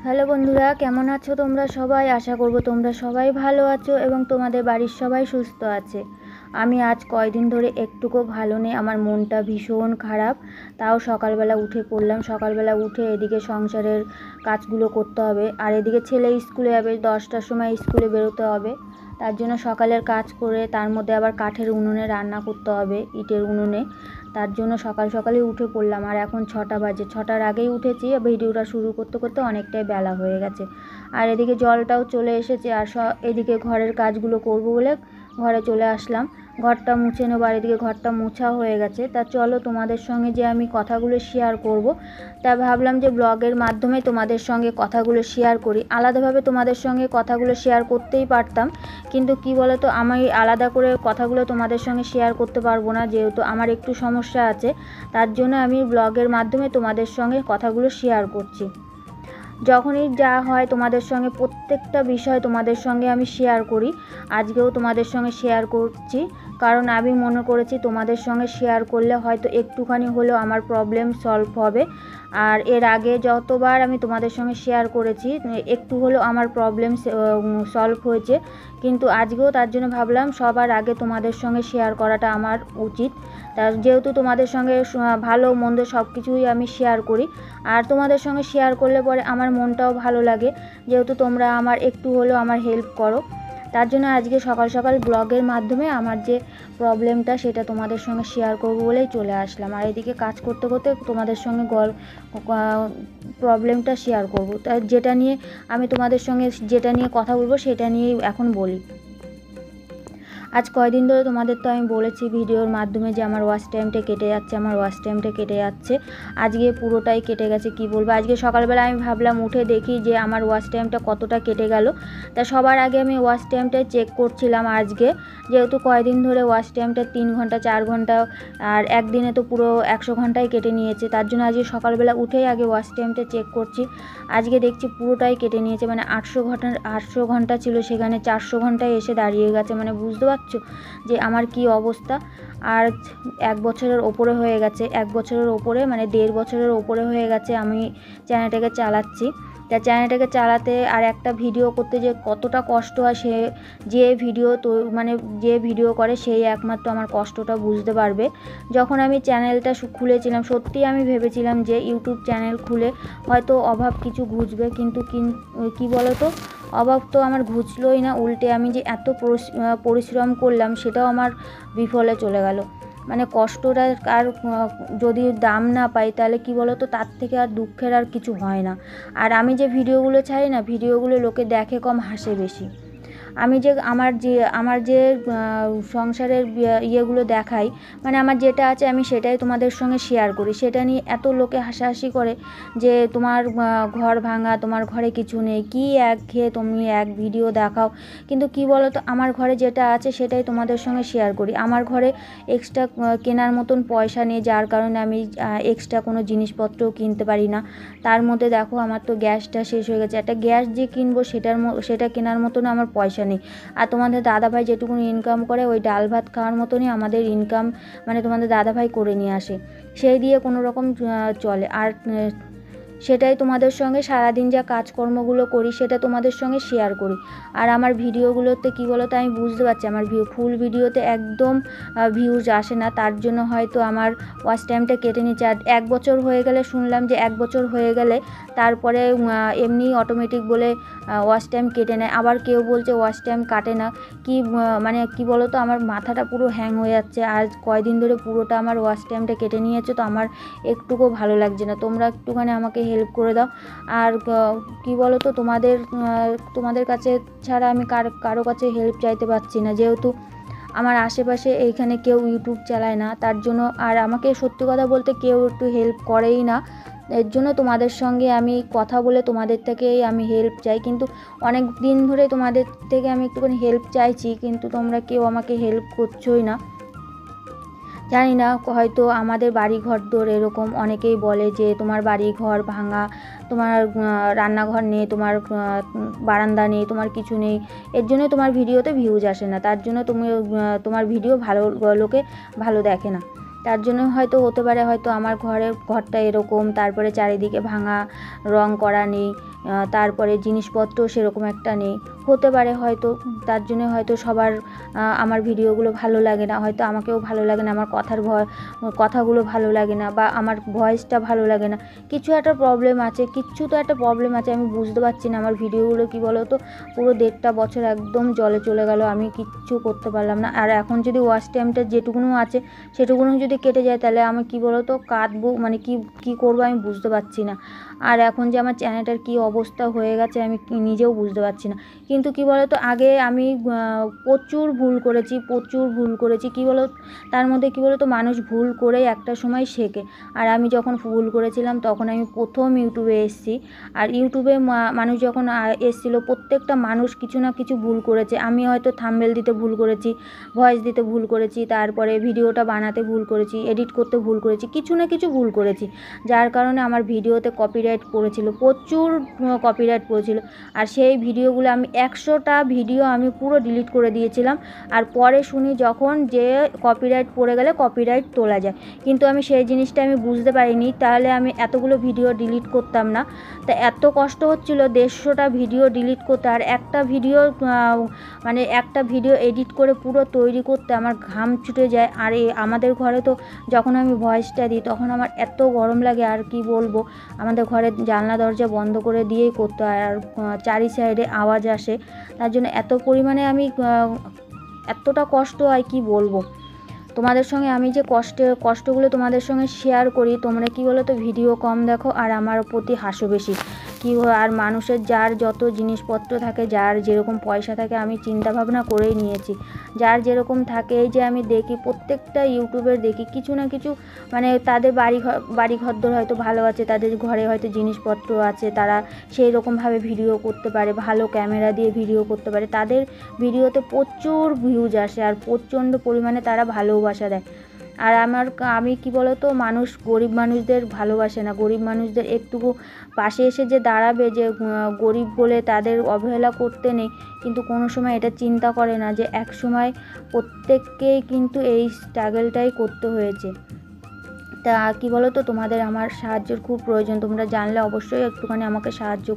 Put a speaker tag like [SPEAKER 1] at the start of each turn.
[SPEAKER 1] Hello বন্ধুরা, কেমন আছো তোমরা সবাই? আশা করব তোমরা সবাই ভালো আছো এবং তোমাদের বাড়ির সবাই সুস্থ আছে। আমি আজ কয়দিন ধরে একটুকু ভালো নেই, আমার মনটা ভীষণ খারাপ। তাও সকালবেলা উঠে পড়লাম। সকালবেলা উঠে এদিকে সংসারের কাজগুলো করতে হবে, আর এদিকে ছেলে স্কুলে যাবে, 10টার সময় স্কুলে বেরোতে হবে। তার জন্য সকালের কাজ করে তার মধ্যে আবার কাঠের উনুনে রান্না করতে হবে, ইটের উনুনে। তার জন্য সকাল সকালেই উঠে পড়লাম। আর এখন 6টা বাজে, 6টার আগেই উঠেছি। ভিডিওটা শুরু করতে করতে অনেকটাই বেলা হয়ে গেছে। আর এদিকে জলটাও চলে এসেছে। আর এদিকে ঘরের কাজগুলো করব বলে ঘরে চলে আসলাম। ঘরটা মুছে নেবো। আর এদিকে ঘরটা মোছা হয়ে গেছে। তা চলো তোমাদের সঙ্গে যে আমি কথাগুলো শেয়ার করব, তা ভাবলাম যে ব্লগের মাধ্যমে তোমাদের সঙ্গে কথাগুলো শেয়ার করি। আলাদাভাবে তোমাদের সঙ্গে কথাগুলো শেয়ার করতেই পারতাম, কিন্তু কি বলো তো, আমি আলাদা করে কথাগুলো তোমাদের সঙ্গে শেয়ার করতে পারবো না, যেহেতু আমার একটু সমস্যা আছে। তার জন্য আমি ব্লগের মাধ্যমে তোমাদের সঙ্গে কথাগুলো শেয়ার করছি। যখনই যা হয় তোমাদের সঙ্গে প্রত্যেকটা বিষয় তোমাদের সঙ্গে আমি শেয়ার করি। আজকেও তোমাদের সঙ্গে শেয়ার করছি, কারণ আমি মনে করেছি তোমাদের সঙ্গে শেয়ার করলে হয়তো একটুখানি হলেও আমার প্রবলেম সলভ হবে। আর এর আগে যতবার আমি তোমাদের সঙ্গে শেয়ার করেছি একটু হলেও আমার প্রবলেম সলভ হয়েছে, কিন্তু আজকেও তার জন্য ভাবলাম সবার আগে তোমাদের সঙ্গে শেয়ার করাটা আমার উচিত। তা যেহেতু তোমাদের সঙ্গে ভালো মন্দ সব কিছুই আমি শেয়ার করি, আর তোমাদের সঙ্গে শেয়ার করলে পরে আমার মনটাও ভালো লাগে, যেহেতু তোমরা আমার একটু হলেও আমার হেল্প করো। তার জন্য আজকে সকাল সকাল ব্লগের মাধ্যমে আমার যে প্রবলেমটা সেটা তোমাদের সঙ্গে শেয়ার করবো বলেই চলে আসলাম। আর এদিকে কাজ করতে করতে তোমাদের সঙ্গে প্রবলেমটা শেয়ার করব। তাই যেটা নিয়ে কথা বলবো সেটা নিয়েই এখন বলি। আজ কয়দিন ধরে তোমাদের তো আমি বলেছি ভিডিওর মাধ্যমে যে আমার ওয়াচ টাইমটা কেটে যাচ্ছে। আজকে পুরোটাই কেটে গেছে। কি বলবো, আজকে সকালবেলা আমি ভাবলাম উঠে দেখি যে আমার ওয়াচ টাইমটা কতটা কেটে গেল। তা সবার আগে আমি ওয়াচ টাইমটা চেক করছিলাম আজকে, যেহেতু কয়দিন ধরে ওয়াচ টাইমটা 3 ঘন্টা 4 ঘন্টা, আর একদিনে তো পুরো 100 ঘন্টাই কেটে নিয়েছে। তার জন্য আজকে সকালবেলা উঠেই আগে ওয়াচ টাইমটা চেক করছি। আজকে দেখছি পুরোটাই কেটে নিয়েছে, মানে 800 ঘন্টা ছিল, সেখানে 400 ঘন্টায় এসে দাঁড়িয়ে গেছে। মানে বুঝতে পারছো যে আমার কি অবস্থা। আর 1 বছরের ওপরে হয়ে গেছে, 1 বছরের ওপরে, মানে 1.5 বছরের ওপরে হয়ে গেছে আমি চ্যানেলটাকে চালাচ্ছি। তা চ্যানেলটাকে চালাতে আর একটা ভিডিও করতে যে কতটা কষ্ট হয়, যে ভিডিও করে সেই একমাত্র আমার কষ্টটা বুঝতে পারবে। যখন আমি চ্যানেলটা খুলেছিলাম, সত্যি আমি ভেবেছিলাম যে ইউটিউব চ্যানেল খুলে হয়তো অভাব কিছু ঘুচবে, কিন্তু কি বলো তো, অভাব তো আমার ঘুচলোই না, উল্টে আমি যে এত পরিশ্রম করলাম সেটাও আমার বিফলে চলে গেল। মানে কষ্টটা আর যদি দাম না পাই তাহলে কি বলো তো, তার থেকে আর দুঃখের আর কিছু হয় না। আর আমি যে ভিডিওগুলো ছাড়ি না, ভিডিওগুলো লোকে দেখে কম, হাসে বেশি। আমি যে আমার যে সংসারের ইয়েগুলো দেখাই, মানে আমার যেটা আছে আমি সেটাই তোমাদের সঙ্গে শেয়ার করি। সেটা নিয়ে এত লোকে হাসাহাসি করে যে তোমার ঘর ভাঙা, তোমার ঘরে কিছু নেই, কি একঘেয়ে তুমি এক ভিডিও দেখাও। কিন্তু কি বলো তো, আমার ঘরে যেটা আছে সেটাই তোমাদের সঙ্গে শেয়ার করি। আমার ঘরে এক্সট্রা কেনার মতন পয়সা নেই, যার কারণে আমি এক্সট্রা কোনো জিনিসপত্রও কিনতে পারি না। তার মধ্যে দেখো আমার তো গ্যাসটা শেষ হয়ে গেছে। একটা গ্যাস যে কিনবো সেটা কেনার মতন আমার পয়সা নেই। আর তোমাদের দাদাভাই যেটুকু ইনকাম করে ওই ডাল ভাত খাওয়ার মতনই আমাদের ইনকাম, মানে তোমাদের দাদাভাই করে নিয়ে আসে, সেই দিয়ে কোনো রকম চলে। আর সেটাই তোমাদের সঙ্গে সারাদিন যা কাজকর্মগুলো করি সেটা তোমাদের সঙ্গে শেয়ার করি। আর আমার ভিডিওগুলোতে কী বলো তো, আমি বুঝতে পারছি আমার ফুল ভিডিওতে একদম ভিউজ আসে না, তার জন্য হয়তো আমার ওয়াচ টাইমটা কেটে নিচ্ছে। আর 1 বছর হয়ে গেলে, শুনলাম যে 1 বছর হয়ে গেলে তারপরে এমনি অটোমেটিক বলে ওয়াচ টাইম কেটে নেয়। আবার কেউ বলছে ওয়াচ টাইম কাটে না। মানে কি বলো তো, আমার মাথাটা পুরো হ্যাং হয়ে যাচ্ছে। আর কয়দিন ধরে পুরোটা আমার ওয়াচ টাইমটা কেটে নিয়েছে, তো আমার একটুকুও ভালো লাগছে না। তোমরা একটুখানি আমাকে হেল্প করে দাও। আর কি বলো তো, তোমাদের কাছে ছাড়া আমি কারো কাছে হেল্প চাইতে পারছি না, যেহেতু আমার আশেপাশে এইখানে কেউ ইউটিউব চালায় না। তার জন্য আর আমাকে সত্যি কথা বলতে কেউ একটু হেল্প করেই না। এর জন্য তোমাদের সঙ্গে আমি কথা বলে তোমাদের থেকেই আমি হেল্প চাই। কিন্তু অনেক দিন ধরে তোমাদের থেকে আমি একটুখানি হেল্প চাইছি, কিন্তু তোমরা কেউ আমাকে হেল্প করছোই না। জানি না, হয়তো আমাদের বাড়ি ঘর দোর এরকম অনেকেই বলে যে তোমার বাড়ি ঘর ভাঙা, তোমার রান্নাঘর নেই, তোমার বারান্দা নেই, তোমার কিছু নেই, এর জন্য তোমার ভিডিওতে ভিউজ আসে না, তার জন্য তোমার ভিডিও লোকে ভালো দেখে না। তার জন্য হয়তো হতে পারে হয়তো আমার ঘরটা এরকম, তারপরে চারিদিকে ভাঙা, রং করা নেই, তারপরে জিনিসপত্র সেরকম একটা নেই, হতে পারে হয়তো তার জন্য হয়তো সবার আমার ভিডিওগুলো ভালো লাগে না, হয়তো আমাকেও ভালো লাগে না, আমার কথাগুলো ভালো লাগে না, বা আমার ভয়েসটা ভালো লাগে না, কিছু একটা প্রবলেম আছে, কিচ্ছু তো একটা প্রবলেম আছে, আমি বুঝতে পারছি না। আমার ভিডিওগুলো কী বলো তো, পুরো 1.5 বছর একদম জলে চলে গেল, আমি কিচ্ছু করতে পারলাম না। আর এখন যদি ওয়াচ টাইমটা যেটুকুনো আছে সেটুকুনো যদি কেটে যায়, তাহলে আমি কী বলো তো কাঁদবো, মানে কি করবো আমি বুঝতে পারছি না। আর এখন যে আমার চ্যানেলটার কী অবস্থা হয়ে গেছে আমি নিজেও বুঝতে পারছি না। কিন্তু কী বলো তো, আগে আমি প্রচুর ভুল করেছি কী বলো, তার মধ্যে কী বলো তো, মানুষ ভুল করেই একটা সময় শেখে। আর আমি যখন ভুল করেছিলাম তখন আমি প্রথম ইউটিউবে এসেছি। আর ইউটিউবে মানুষ যখন এসেছিলো, প্রত্যেকটা মানুষ কিছু না কিছু ভুল করেছে। আমি হয়তো থাম্বনেল দিতে ভুল করেছি, ভয়েস দিতে ভুল করেছি, তারপরে ভিডিওটা বানাতে ভুল করেছি, এডিট করতে ভুল করেছি, কিছু না কিছু ভুল করেছি, যার কারণে আমার ভিডিওতে কপিরাইট পড়েছিল, প্রচুর কপিরাইট পড়েছিল। আর সেই ভিডিওগুলো আমি 100টা ভিডিও আমি পুরো ডিলিট করে দিয়েছিলাম। আর পরে শুনি যখন যে কপিরাইট পড়ে গেলে কপিরাইট তোলা যায়, কিন্তু আমি সেই জিনিসটা আমি বুঝতে পারিনি, তাহলে আমি এতগুলো ভিডিও ডিলিট করতাম না। তা এত কষ্ট হচ্ছিল 150টা ভিডিও ডিলিট করতে, আর একটা ভিডিও এডিট করে পুরো তৈরি করতে আমার ঘাম ছুটে যায়। আর আমাদের ঘরে তো যখন আমি ভয়েসটা দিই তখন আমার এত গরম লাগে, আর কি বলবো, আমাদের ঘরে জানলা দরজা বন্ধ করে দিয়েই করতে হয়, আর চারি সাইডে আওয়াজ আসে, তার জন্য এত পরিমাণে আমি এতটা কষ্ট হয় কি বলবো। তোমাদের সঙ্গে আমি যে কষ্টগুলো তোমাদের সঙ্গে শেয়ার করি, তোমরা কি বলো তো ভিডিও কম দেখো আর আমার প্রতি হাসো বেশি। আর মানুষের যার যত জিনিসপত্র থাকে, যার যেরকম পয়সা থাকে, আমি চিন্তা ভাবনা করেই নিয়েছি, যার যেরকম থাকে, এই যে আমি দেখি প্রত্যেকটা ইউটিউবের দেখি কিছু না কিছু, মানে তাদের বাড়িঘর হয়তো ভালো আছে, তাদের ঘরে হয়তো জিনিসপত্র আছে, তারা সেই রকমভাবে ভিডিও করতে পারে, ভালো ক্যামেরা দিয়ে ভিডিও করতে পারে, তাদের ভিডিওতে প্রচুর ভিউজ আসে আর প্রচণ্ড পরিমাণে তারা ভালোবাসা দেয়। আর আমি কি বলতো, গরিব মানুষদের ভালোবাসে না, গরিব মানুষদের একটুকু পাশে এসে যে দাঁড়াবে, যে গরিব বলে তাদের অবহেলা করতে নেই, কিন্তু কোনো সময় এটা চিন্তা করে না যে এক সময় প্রত্যেককেই কিন্তু এই স্ট্রাগলটাই করতে হয়েছে। তা কি বলতো, তোমাদের আমার সাহায্যের খুব প্রয়োজন, তোমরা জানলে অবশ্যই একটুখানি আমাকে সাহায্য